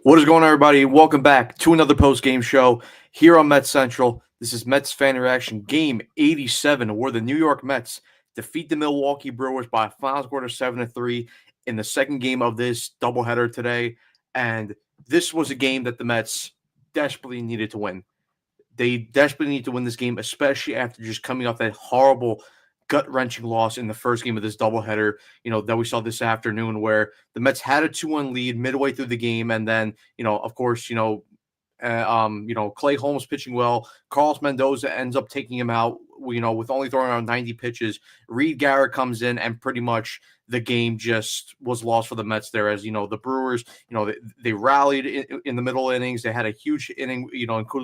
What is going on, everybody? Welcome back to another post-game show here on Mets Central. This is Mets Fan Reaction Game 87, where the New York Mets defeat the Milwaukee Brewers by a final score of 7-3 in the second game of this doubleheader today. And this was a game that the Mets desperately needed to win. They desperately need to win this game, especially after just coming off that horrible gut-wrenching loss in the first game of this doubleheader, that we saw this afternoon, where the Mets had a 2-1 lead midway through the game. And then, of course, Clay Holmes pitching well. Carlos Mendoza ends up taking him out, with only throwing around 90 pitches. Reed Garrett comes in, and pretty much the game just was lost for the Mets there. As the Brewers, they rallied in the middle innings. They had a huge inning,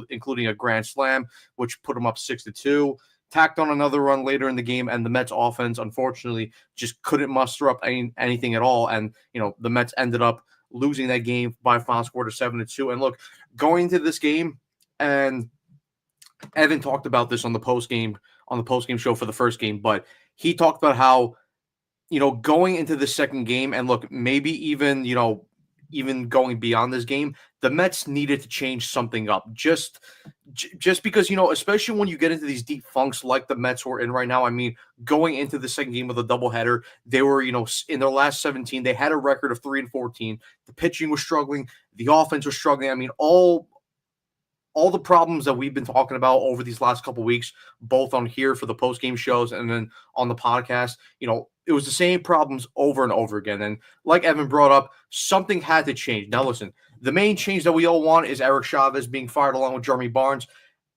including a grand slam, which put them up 6-2. Tacked on another run later in the game, and the Mets offense, unfortunately, just couldn't muster up anything at all. And, the Mets ended up losing that game by a final score to 7-2. And look, going into this game, and Evan talked about this on the postgame show for the first game, but he talked about how, going into the second game, and look, maybe even going beyond this game, the Mets needed to change something up. Just because, especially when you get into these deep funks like the Mets were in right now. I mean, going into the second game of the doubleheader, they were, in their last 17, they had a record of 3-14. The pitching was struggling. The offense was struggling. I mean, all the problems that we've been talking about over these last couple of weeks, both on here for the post-game shows and then on the podcast, it was the same problems over and over again. And like Evan brought up, something had to change. Now, listen, the main change that we all want is Eric Chavez being fired along with Jeremy Barnes.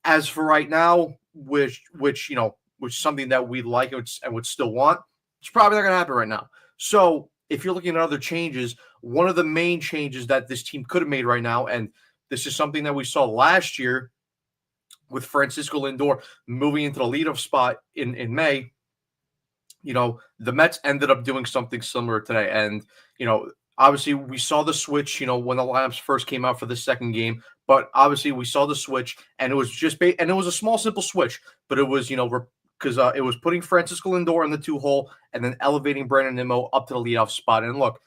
As for right now, which something that we like and would still want, it's probably not going to happen right now. So if you're looking at other changes, one of the main changes that this team could have made right now, and this is something that we saw last year with Francisco Lindor moving into the leadoff spot in May, the Mets ended up doing something similar today. And, obviously we saw the switch, when the lineups first came out for the second game, but obviously we saw the switch, and it was and it was a small, simple switch, but it was, because it was putting Francisco Lindor in the 2-hole and then elevating Brandon Nimmo up to the leadoff spot. And look,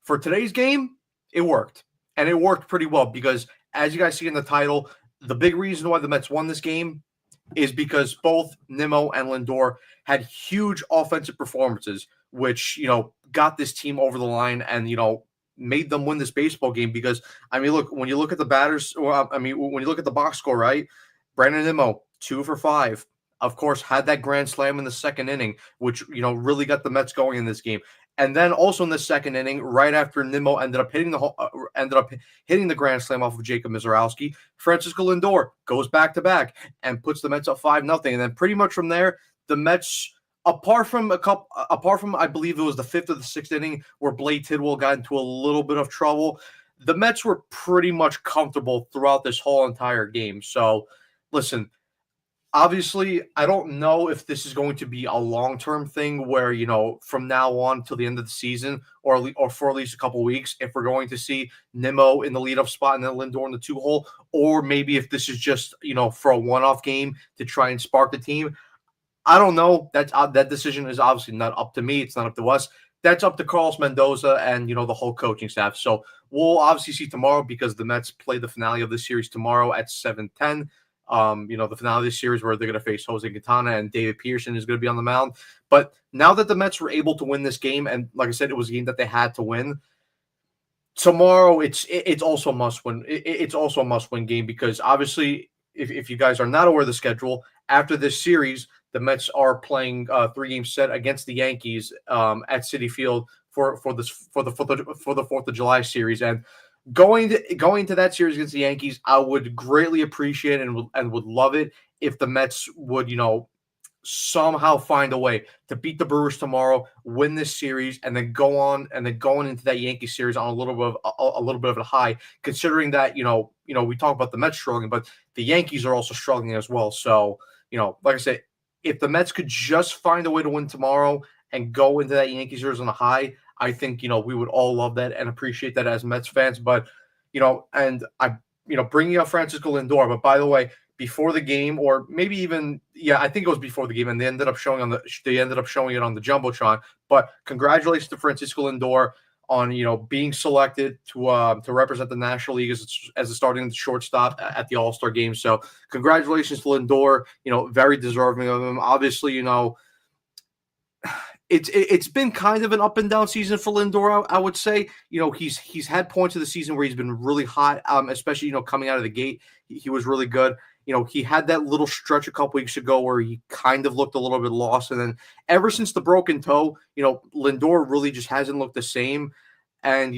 for today's game, it worked. And it worked pretty well because, as you guys see in the title, the big reason why the Mets won this game is because both Nimmo and Lindor had huge offensive performances, which, got this team over the line and, made them win this baseball game. Because, I mean, look, when you look at the batters, when you look at the box score, right? Brandon Nimmo, 2 for 5. Of course, had that grand slam in the second inning, which, really got the Mets going in this game. And then also in the second inning, right after Nimmo ended up hitting the grand slam off of Jacob Mizorowski, Francisco Lindor goes back-to-back and puts the Mets up 5-0. And then pretty much from there, the Mets, apart from I believe it was the 5th or the 6th inning where Blade Tidwell got into a little bit of trouble, the Mets were pretty much comfortable throughout this whole entire game. So, listen, obviously, I don't know if this is going to be a long-term thing where, from now on till the end of the season or for at least a couple weeks, if we're going to see Nimmo in the leadoff spot and then Lindor in the 2-hole, or maybe if this is just, for a one-off game to try and spark the team. I don't know. That decision is obviously not up to me. It's not up to us. That's up to Carlos Mendoza and, the whole coaching staff. So we'll obviously see tomorrow because the Mets play the finale of this series tomorrow at 7:10. The finale of this series where they're going to face Jose Quintana and David Peterson is going to be on the mound. But now that the Mets were able to win this game, and like I said, it was a game that they had to win, tomorrow it's also a must win. It's also a must win game because obviously, if you guys are not aware of the schedule, after this series, the Mets are playing a 3-game set against the Yankees at Citi Field for the 4th of July series. And going to that series against the Yankees, I would greatly appreciate and would love it if the Mets would, somehow find a way to beat the Brewers tomorrow, win this series, and then going into that Yankee series on a little bit of a high, considering that, we talk about the Mets struggling, but the Yankees are also struggling as well. So, like I said, if the Mets could just find a way to win tomorrow and go into that Yankee series on a high, I think, we would all love that and appreciate that as Mets fans. But, and I, bringing up Francisco Lindor, but by the way, before the game, or maybe even, I think it was before the game, and they ended up showing it on the Jumbotron. But congratulations to Francisco Lindor. on being selected to represent the National League as a starting shortstop at the All-Star game. So congratulations to Lindor. Very deserving of him. Obviously, it's been kind of an up and down season for Lindor. I would say, he's had points of the season where he's been really hot, especially coming out of the gate, he was really good. He had that little stretch a couple weeks ago where he kind of looked a little bit lost, and then ever since the broken toe, Lindor really just hasn't looked the same. And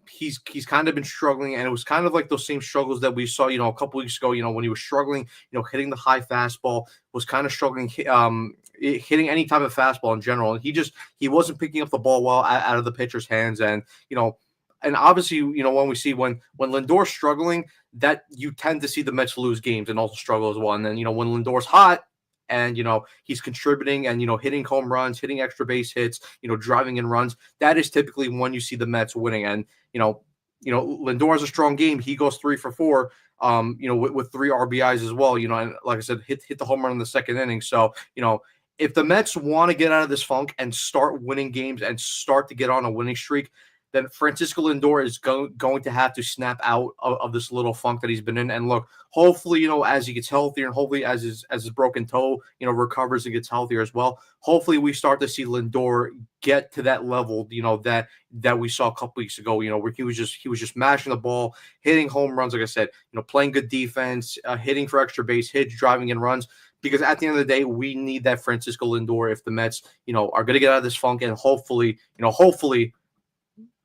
he's kind of been struggling, and it was kind of like those same struggles that we saw a couple weeks ago. When he was struggling, hitting the high fastball, was kind of struggling hitting any type of fastball in general, and he wasn't picking up the ball well out of the pitcher's hands. And and obviously when we see when Lindor's struggling, that you tend to see the Mets lose games and also struggle as well. And then when Lindor's hot, and he's contributing and hitting home runs, hitting extra base hits, driving in runs, that is typically when you see the Mets winning. And Lindor has a strong game. He goes 3 for 4, with 3 RBIs as well. And like I said, hit the home run in the second inning. So if the Mets want to get out of this funk and start winning games and start to get on a winning streak, then Francisco Lindor is going to have to snap out of this little funk that he's been in. And look, hopefully, as he gets healthier, and hopefully as his broken toe, recovers and gets healthier as well, hopefully we start to see Lindor get to that level, that we saw a couple weeks ago, where he was just mashing the ball, hitting home runs, like I said, playing good defense, hitting for extra base hits, driving in runs. Because at the end of the day, we need that Francisco Lindor if the Mets, are going to get out of this funk, and hopefully,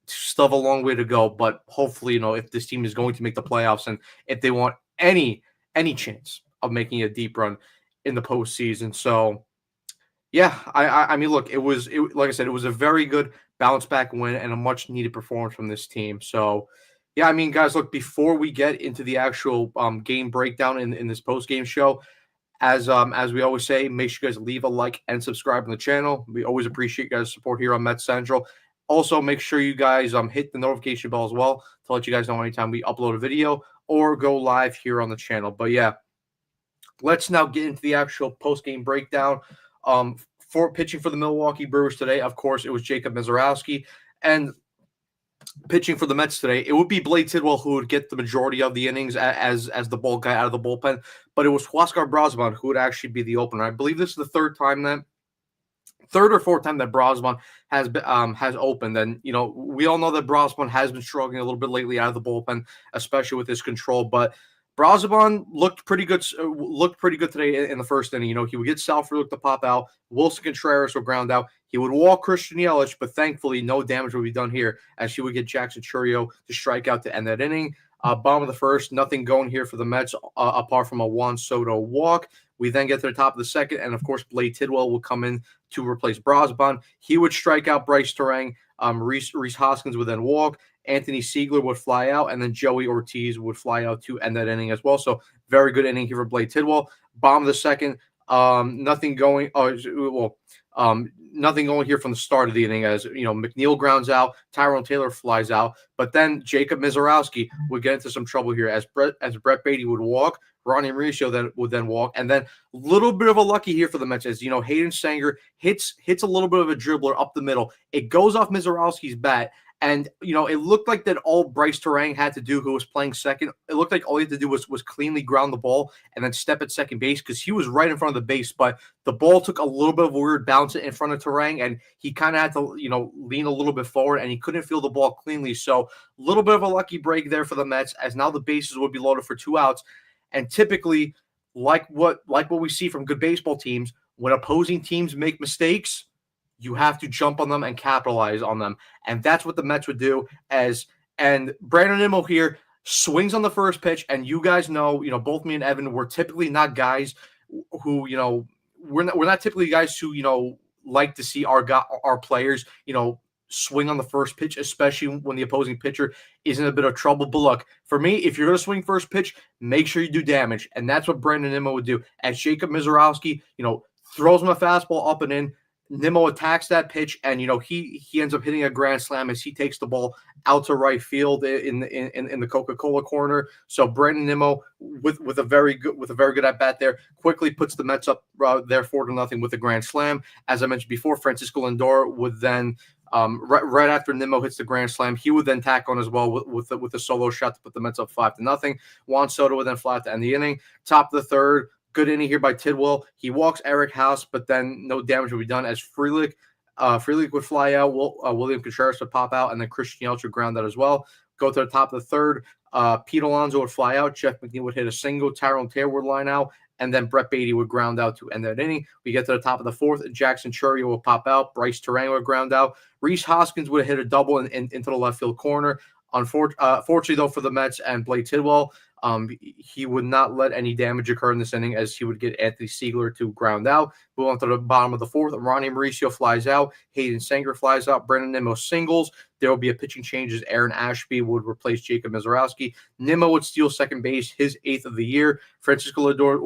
still have a long way to go, but hopefully, if this team is going to make the playoffs and if they want any chance of making a deep run in the postseason. So, yeah, I mean, look, like I said, it was a very good bounce back win and a much needed performance from this team. So, yeah, I mean, guys, look, before we get into the actual game breakdown in this post game show, as we always say, make sure you guys leave a like and subscribe on the channel. We always appreciate you guys' support here on Mets Central. Also, make sure you guys hit the notification bell as well to let you guys know anytime we upload a video or go live here on the channel. But yeah, let's now get into the actual post-game breakdown. For pitching for the Milwaukee Brewers today, of course, it was Jacob Misiorowski. And pitching for the Mets today, it would be Blade Tidwell who would get the majority of the innings as the ball got out of the bullpen. But it was Huascar Brosman who would actually be the opener. I believe this is the third or fourth time that Brosman has opened. And we all know that Brosman has been struggling a little bit lately out of the bullpen, especially with his control. But Brosman looked pretty good today in the first inning. He would get Salford to pop out, Wilson Contreras would ground out. He would walk Christian Yelich, but thankfully no damage would be done here as he would get Jackson Chourio to strike out to end that inning. Bottom of the first, nothing going here for the Mets apart from a Juan Soto walk. We then get to the top of the second, and of course, Blade Tidwell will come in to replace Brosman. He would strike out Bryce Terang. Rhys Hoskins would then walk. Anthony Siegler would fly out, and then Joey Ortiz would fly out to end that inning as well. So very good inning here for Blade Tidwell. Bottom of the second, nothing going. Nothing going here from the start of the inning as McNeil grounds out, Tyrone Taylor flies out, but then Jacob Misiorowski would get into some trouble here as Brett Beatty would walk, Ronnie Mauricio would then walk, and then a little bit of a lucky here for the Mets as Hayden Sanger hits a little bit of a dribbler up the middle. It goes off Misiorowski's bat. And, it looked like that all Bryce Terang had to do, who was playing second, it looked like all he had to do was cleanly ground the ball and then step at second base because he was right in front of the base. But the ball took a little bit of a weird bounce in front of Terang, and he kind of had to, lean a little bit forward, and he couldn't feel the ball cleanly. So a little bit of a lucky break there for the Mets as now the bases would be loaded for 2 outs. And typically, like what we see from good baseball teams, when opposing teams make mistakes, you have to jump on them and capitalize on them. And that's what the Mets would do and Brandon Nimmo here swings on the first pitch. And you guys know, both me and Evan, we're typically not guys who, we're not typically guys who, like to see our players, swing on the first pitch, especially when the opposing pitcher is in a bit of trouble. But look, for me, if you're going to swing first pitch, make sure you do damage. And that's what Brandon Nimmo would do. As Jacob Misiorowski, throws him a fastball up and in, Nimmo attacks that pitch, and he ends up hitting a grand slam as he takes the ball out to right field in the Coca-Cola corner. So Brandon Nimmo with a very good at bat there quickly puts the Mets up there 4-0 with a grand slam. As I mentioned before, Francisco Lindor would then Right after Nimmo hits the grand slam, he would then tack on as well with a solo shot to put the Mets up 5-0. Juan Soto would then fly out to end the inning. Top of the third, good inning here by Tidwell. He walks Eric House, but then no damage would be done as Frelick would fly out. William Contreras would pop out, and then Christian Yelich would ground out as well. Go to the top of the third. Pete Alonso would fly out. Jeff McNeil would hit a single. Tyrone Taylor would line out. And then Brett Beatty would ground out to end that inning. We get to the top of the fourth. Jackson Chourio will pop out. Bryce Terang would ground out. Rhys Hoskins would hit a double into the left field corner. Fortunately, though, for the Mets and Blake Tidwell, he would not let any damage occur in this inning as he would get Anthony Siegler to ground out. Move on to the bottom of the fourth. Ronnie Mauricio flies out. Hayden Sanger flies out. Brandon Nimmo singles. There will be a pitching change as Aaron Ashby would replace Jacob Mizorowski. Nimmo would steal second base, his 8th of the year. Francisco Lindor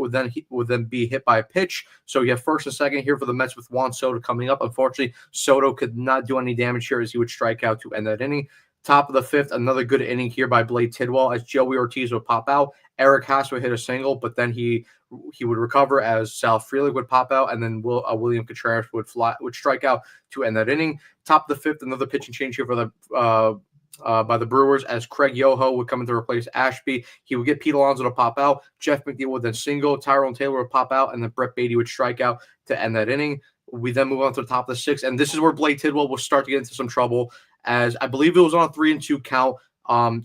would then be hit by a pitch. So you have first and second here for the Mets with Juan Soto coming up. Unfortunately, Soto could not do any damage here as he would strike out to end that inning. Top of the fifth, another good inning here by Blake Tidwell as Joey Ortiz would pop out. Eric Haas would hit a single, but then he would recover as Sal Frelick would pop out, and then William Contreras would strike out to end that inning. Top of the fifth, another pitching change here for the by the Brewers as Craig Yoho would come in to replace Ashby. He would get Pete Alonso to pop out. Jeff McNeil would then single. Tyrone Taylor would pop out, and then Brett Beatty would strike out to end that inning. We then move on to the top of the sixth, and this is where Blake Tidwell will start to get into some trouble, as I believe it was on a 3-2 count.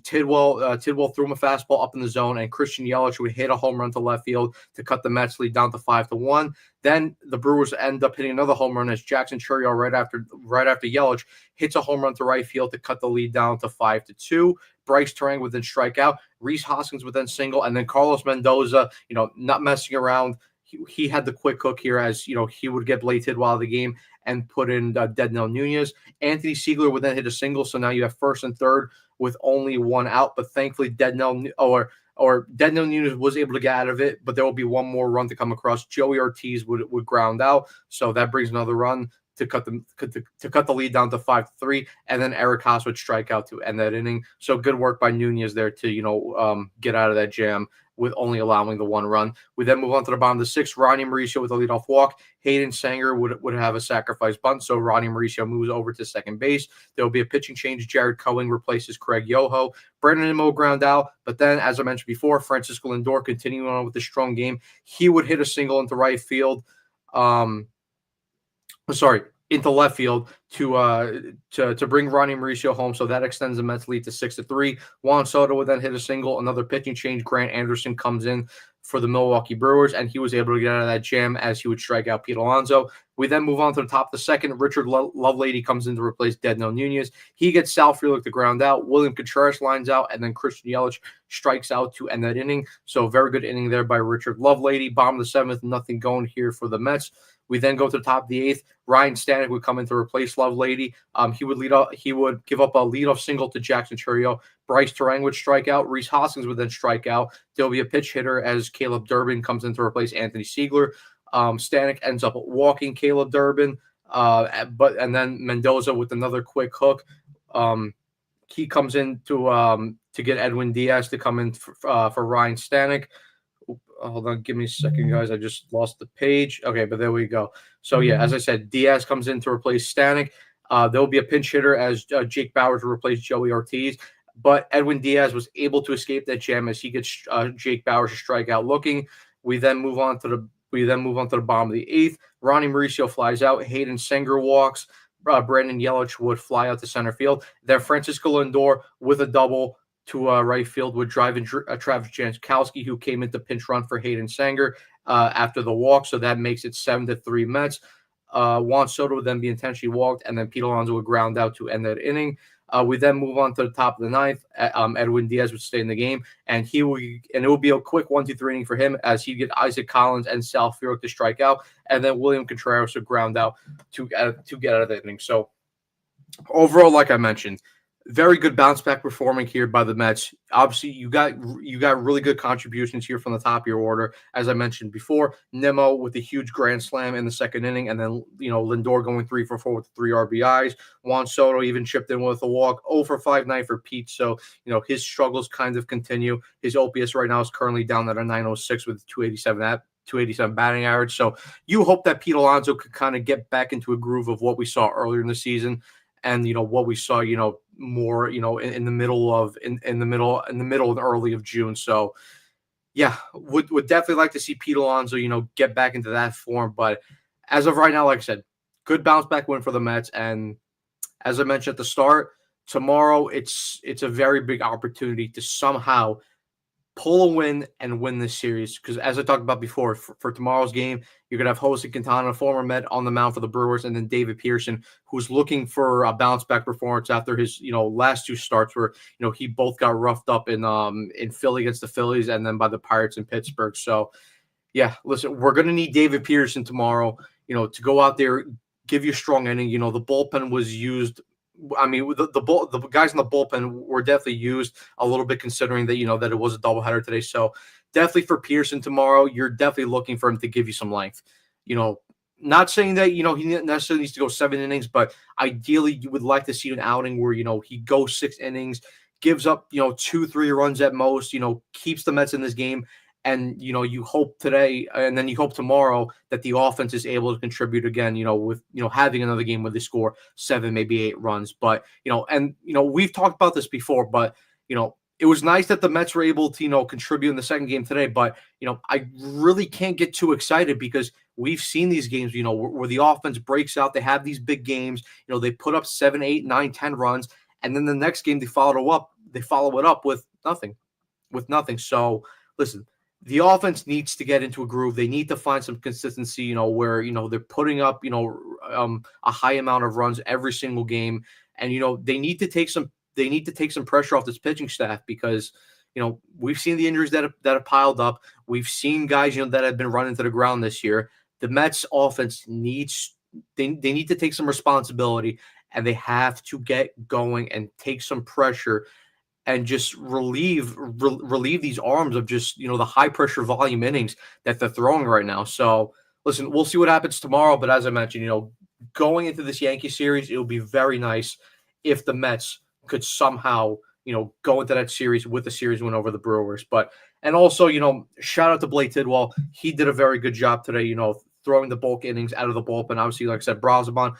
Tidwell threw him a fastball up in the zone, and Christian Yelich would hit a home run to left field to cut the Mets lead down to 5-1. Then the Brewers end up hitting another home run as Jackson Chourio right after Yelich hits a home run to right field to cut the lead down to 5-2. Bryce Terang would then strike out. Rhys Hoskins would then single, and then Carlos Mendoza, not messing around. He had the quick hook here as, he would get Blake Tidwell out of the game and put in Dednell Nunez. Anthony Siegler would then hit a single, so now you have first and third with only one out, but thankfully Dednell Nunez was able to get out of it, but there will be one more run to come across. Joey Ortiz would ground out, so that brings another run to cut the lead down to 5-3, and then Eric Haas would strike out to end that inning. So good work by Nunez there to get out of that jam with only allowing the one run. We then move on to the bottom of the sixth. Ronnie Mauricio with a leadoff walk. Hayden Sanger would have a sacrifice bunt, so Ronnie Mauricio moves over to second base. There will be a pitching change. Jared Cohen replaces Craig Yoho. Brandon Nimmo ground out, but then, as I mentioned before, Francisco Lindor continuing on with the strong game. He would hit a single into right field. Into left field to bring Ronnie Mauricio home. So that extends the Mets lead to 6-3. Juan Soto would then hit a single. Another pitching change. Grant Anderson comes in for the Milwaukee Brewers, and he was able to get out of that jam as he would strike out Pete Alonso. We then move on to the top of the second. Richard Lovelady comes in to replace Dednell Nunez. He gets Sal Frelick to ground out. William Contreras lines out, and then Christian Yelich strikes out to end that inning. So very good inning there by Richard Lovelady. Bottom of the seventh, nothing going here for the Mets. We then go to the top of the eighth. Ryan Stanek would come in to replace Lovelady. He would give up a leadoff single to Jackson Chourio. Bryce Terang would strike out. Rhys Hoskins would then strike out. There'll be a pitch hitter as Caleb Durbin comes in to replace Anthony Siegler. Stanek ends up walking Caleb Durbin, and then Mendoza with another quick hook. He comes in to get Edwin Diaz to come in for Ryan Stanek. Hold on, give me a second, guys. I just lost the page. Okay, but there we go. So, yeah, as I said, Diaz comes in to replace Stanek. There'll be a pinch hitter as Jake Bauers will replace Joey Ortiz. But Edwin Diaz was able to escape that jam as he gets Jake Bauers to strike out looking. We then move on to the bottom of the eighth. Ronnie Mauricio flies out. Hayden Sanger walks. Brandon Yelich would fly out to center field. Then Francisco Lindor with a double to right field would drive in Travis Jankowski, who came into pinch run for Hayden Sanger after the walk. So that makes it 7-3 Mets. Juan Soto would then be intentionally walked, and then Pete Alonso would ground out to end that inning. We then move on to the top of the ninth. Edwin Diaz would stay in the game, and it will be a quick 1-2-3 inning for him as he'd get Isaac Collins and Sal Frelick to strike out, and then William Contreras would ground out to get out of the inning. So overall, like I mentioned, very good bounce back performing here by the Mets. Obviously, you got really good contributions here from the top of your order. As I mentioned before, Nimmo with a huge grand slam in the second inning, and then Lindor going 3 for 4 with 3 RBIs. Juan Soto even chipped in with a walk. 0 for 5 night for Pete. So his struggles kind of continue. His OPS right now is currently down at a 906 with 287 batting average. So you hope that Pete Alonso could kind of get back into a groove of what we saw earlier in the season. and what we saw, more, in the middle of in the middle and early of June. So yeah, would definitely like to see Pete Alonso, get back into that form. But as of right now, like I said, good bounce back win for the Mets. And as I mentioned at the start, tomorrow it's a very big opportunity to somehow pull a win and win this series. Because as I talked about before, for tomorrow's game, you're going to have Jose Quintana, former Met, on the mound for the Brewers, and then David Pearson, who's looking for a bounce back performance after his last two starts where he both got roughed up in Philly against the Phillies and then by the Pirates in Pittsburgh. So yeah, listen, we're going to need David Pearson tomorrow, to go out there, give you a strong inning. The bullpen was used. I mean, the guys in the bullpen were definitely used a little bit, considering that that it was a doubleheader today. So definitely for Pearson tomorrow, you're definitely looking for him to give you some length. Not saying that he necessarily needs to go 7 innings, but ideally you would like to see an outing where he goes 6 innings, gives up 2-3 runs at most, keeps the Mets in this game. And you hope today, and then you hope tomorrow, that the offense is able to contribute again. With having another game where they score 7, maybe 8 runs. But we've talked about this before. But it was nice that the Mets were able to contribute in the second game today. But I really can't get too excited, because we've seen these games where the offense breaks out. They have these big games. They put up 7, 8, 9, 10 runs, and then the next game they follow it up with nothing. So listen. The offense needs to get into a groove. They need to find some consistency, where, they're putting up, a high amount of runs every single game. And, they need to take some pressure off this pitching staff, because, we've seen the injuries that have piled up. We've seen guys, that have been running to the ground this year. The Mets offense they need to take some responsibility, and they have to get going and take some pressure and just relieve these arms of just the high pressure volume innings that they're throwing right now. So listen, we'll see what happens tomorrow. But as I mentioned, going into this Yankee series, it would be very nice if the Mets could somehow go into that series with a series win over the Brewers. And also shout out to Blake Tidwell. He did a very good job today. Throwing the bulk innings out of the bullpen. Obviously, like I said, Braziban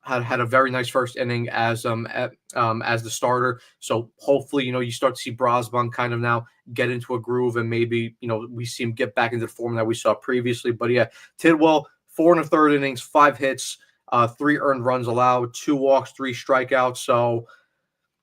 had a very nice first inning as the starter. So hopefully, you start to see Braziban kind of now get into a groove, and maybe, we see him get back into the form that we saw previously. But yeah, Tidwell, 4 1/3 innings, 5 hits, 3 earned runs allowed, 2 walks, 3 strikeouts. So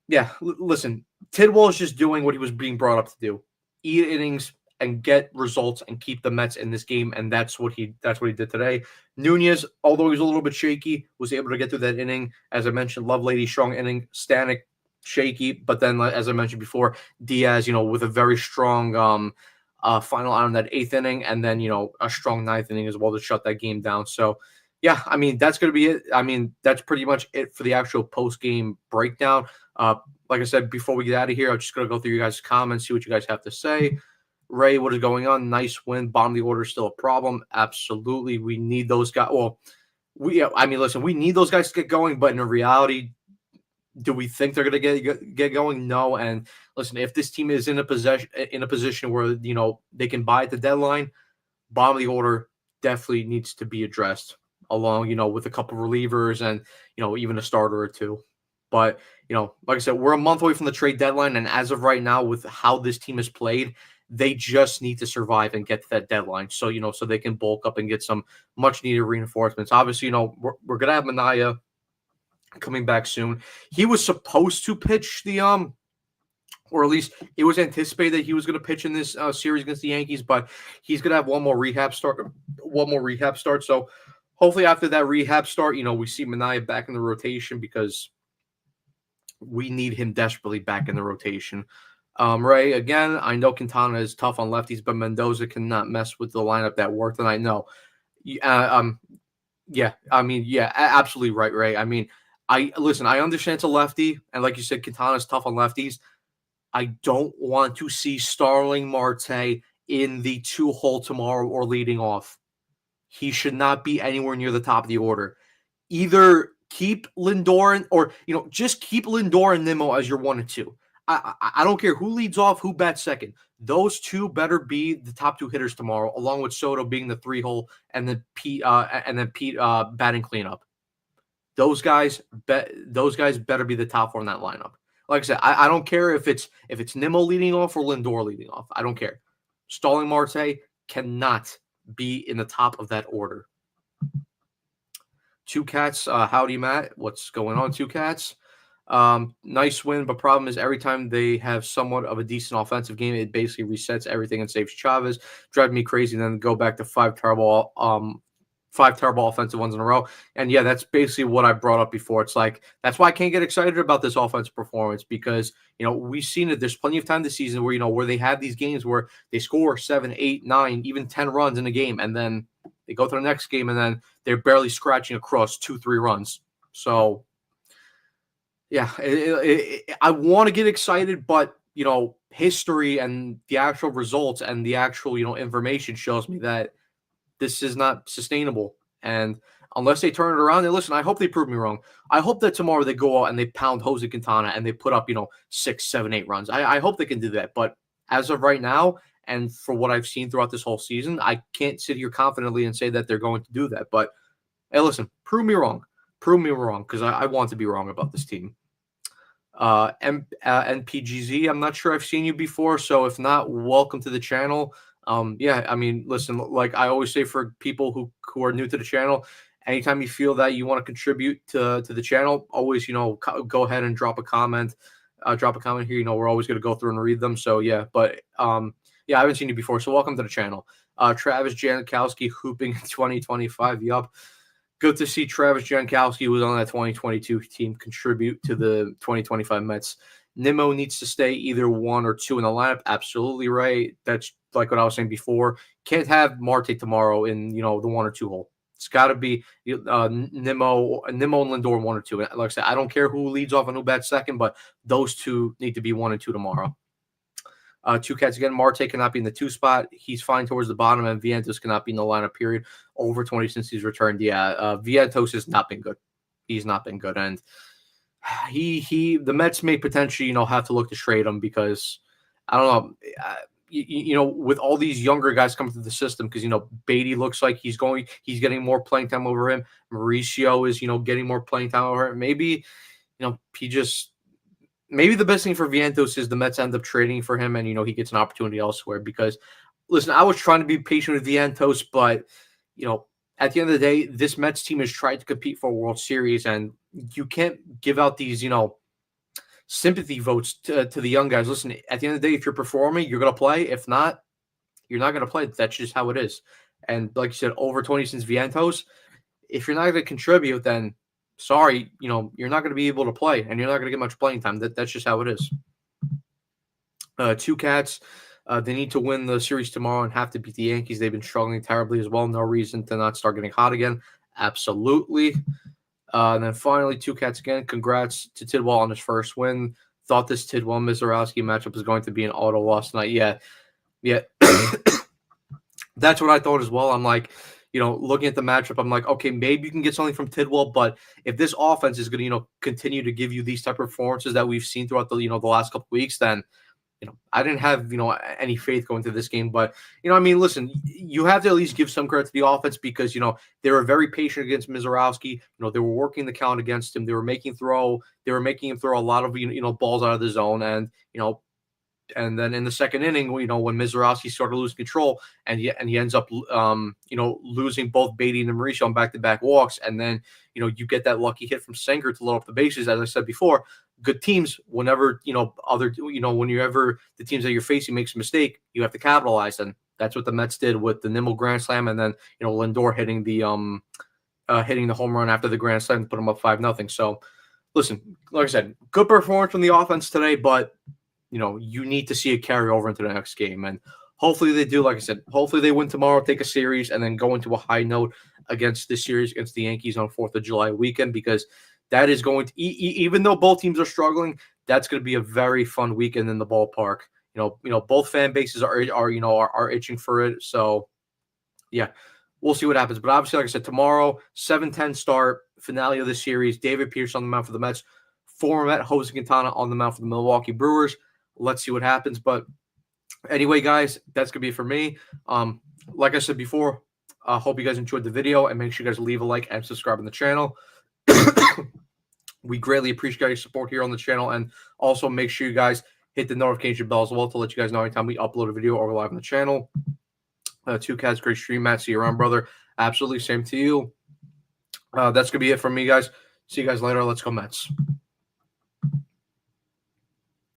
yeah, listen, Tidwell is just doing what he was being brought up to do: eat innings and get results and keep the Mets in this game. And that's what he did today. Nunez, although he was a little bit shaky, was able to get through that inning. As I mentioned, Lovelady, strong inning. Stanek, shaky. But then, as I mentioned before, Diaz, with a very strong final out in that 8th inning, and then, a strong 9th inning as well to shut that game down. So yeah, I mean, that's going to be it. I mean, that's pretty much it for the actual post-game breakdown. Like I said, before we get out of here, I'm just going to go through you guys' comments, see what you guys have to say. Ray, what is going on? Nice win. Bottom of the order is still a problem. Absolutely. We need those guys. Well, listen, we need those guys to get going, but in reality, do we think they're going to get going? No. And listen, if this team is in a position where, they can buy at the deadline, bottom of the order definitely needs to be addressed, along, with a couple relievers and, even a starter or two. But, like I said, we're a month away from the trade deadline. And as of right now, with how this team has played, they just need to survive and get to that deadline. So, so they can bulk up and get some much needed reinforcements. Obviously, we're going to have Manaea coming back soon. He was supposed to pitch or at least it was anticipated that he was going to pitch in this series against the Yankees, but he's going to have one more rehab start. So hopefully after that rehab start, we see Manaea back in the rotation, because we need him desperately back in the rotation. Ray, again, I know Quintana is tough on lefties, but Mendoza cannot mess with the lineup that worked, and I know. Absolutely right, Ray. I mean, I understand it's a lefty, and like you said, Quintana's tough on lefties. I don't want to see Starling Marte in the 2-hole tomorrow or leading off. He should not be anywhere near the top of the order. Either keep Lindor or just keep Lindor and Nimmo as your 1 and 2. I don't care who leads off, who bats second. Those two better be the top 2 hitters tomorrow, along with Soto being the 3-hole and then Pete batting cleanup. those guys better be the top 4 in that lineup. Like I said, I don't care if it's NIMMO leading off or Lindor leading off. I don't care. Starling Marte cannot be in the top of that order. Two Cats, howdy Matt. What's going on, Two Cats? Nice win, but problem is every time they have somewhat of a decent offensive game, it basically resets everything and saves Chavez. Drive me crazy, and then go back to five terrible offensive ones in a row. And yeah, that's basically what I brought up before. It's like, that's why I can't get excited about this offensive performance, because, we've seen it. There's plenty of time this season where, where they have these games where they score 7, 8, 9, even 10 runs in a game, and then they go to the next game and then they're barely scratching across 2, 3 runs. So yeah, I want to get excited, but history and the actual results and the actual information shows me that this is not sustainable. And unless they turn it around, and listen, I hope they prove me wrong. I hope that tomorrow they go out and they pound Jose Quintana and they put up 6, 7, 8 runs. I hope they can do that. But as of right now, and for what I've seen throughout this whole season, I can't sit here confidently and say that they're going to do that. But hey, listen, prove me wrong. Prove me wrong, because I want to be wrong about this team. NPGZ, I'm not sure I've seen you before, so if not, welcome to the channel. Yeah, I mean, listen, like I always say for people who are new to the channel, anytime you feel that you want to contribute to the channel, always, go ahead and drop a comment. Drop a comment here. We're always going to go through and read them. So yeah, but yeah, I haven't seen you before, so welcome to the channel. Travis Jankowski hooping in 2025. Yup. Good to see Travis Jankowski, who was on that 2022 team, contribute to the 2025 Mets. NIMMO needs to stay either 1 or 2 in the lineup. Absolutely right. That's like what I was saying before. Can't have Marte tomorrow in the 1 or 2 hole. It's got to be NIMMO and Lindor 1 or 2. Like I said, I don't care who leads off and who bats second, but those two need to be 1 and 2 tomorrow. Two Cats again. Marte cannot be in the 2 spot. He's fine towards the bottom, and Vientos cannot be in the lineup, period. Over 20 since he's returned. Yeah, Vientos has not been good. He's not been good. And the Mets may potentially, have to look to trade him, because I don't know, with all these younger guys coming through the system, because, Beatty looks like he's getting more playing time over him. Mauricio is, getting more playing time over him. Maybe, maybe the best thing for Vientos is the Mets end up trading for him, and, he gets an opportunity elsewhere, because, listen, I was trying to be patient with Vientos, but, at the end of the day, this Mets team has tried to compete for a World Series, and you can't give out these, sympathy votes to the young guys. Listen, at the end of the day, if you're performing, you're going to play. If not, you're not going to play. That's just how it is. And like you said, over 20 since Vientos, if you're not going to contribute, then sorry, you're not going to be able to play, and you're not going to get much playing time. That's just how it is. Two Cats, they need to win the series tomorrow and have to beat the Yankees. They've been struggling terribly as well. No reason to not start getting hot again. Absolutely. And then finally, Two Cats again. Congrats to Tidwell on his first win. Thought this Tidwell-Mizorowski matchup was going to be an auto loss tonight. Yeah. That's what I thought as well. I'm like, looking at the matchup, I'm like, okay, maybe you can get something from Tidwell, but if this offense is going to, continue to give you these type of performances that we've seen throughout the, the last couple of weeks, then, I didn't have, any faith going to this game. But, listen, you have to at least give some credit to the offense, because, they were very patient against Mizorowski. They were working the count against him. They were making him throw a lot of, balls out of the zone. And, and then in the second inning, when Mizorowski started losing control, and he ends up, losing both Beatty and Mauricio on back-to-back walks, and then, you get that lucky hit from Sanger to load up the bases. As I said before, good teams, whenever, whenever the teams that you're facing makes a mistake, you have to capitalize. And that's what the Mets did with the NIMMO grand slam, and then, Lindor hitting the home run after the grand slam to put them up 5-0. So, listen, like I said, good performance from the offense today, but you need to see it carry over into the next game. And hopefully they do. Like I said, hopefully they win tomorrow, take a series, and then go into a high note against this series against the Yankees on 4th of July weekend, because that is going to, even though both teams are struggling, that's going to be a very fun weekend in the ballpark. Both fan bases are itching for it. So, yeah, we'll see what happens. But obviously, like I said, tomorrow, 7:10 start, finale of the series. David Pierce on the mound for the Mets. Former Met Jose Quintana on the mound for the Milwaukee Brewers. Let's see what happens. But anyway, guys, that's going to be it for me. Like I said before, hope you guys enjoyed the video, and make sure you guys leave a like and subscribe on the channel. We greatly appreciate your support here on the channel, and also make sure you guys hit the notification bell as well to let you guys know anytime we upload a video or live on the channel. Two Cats, great stream, Matt. See you around, brother. Absolutely, same to you. That's gonna be it from me, guys. See you guys later. Let's go, Mets.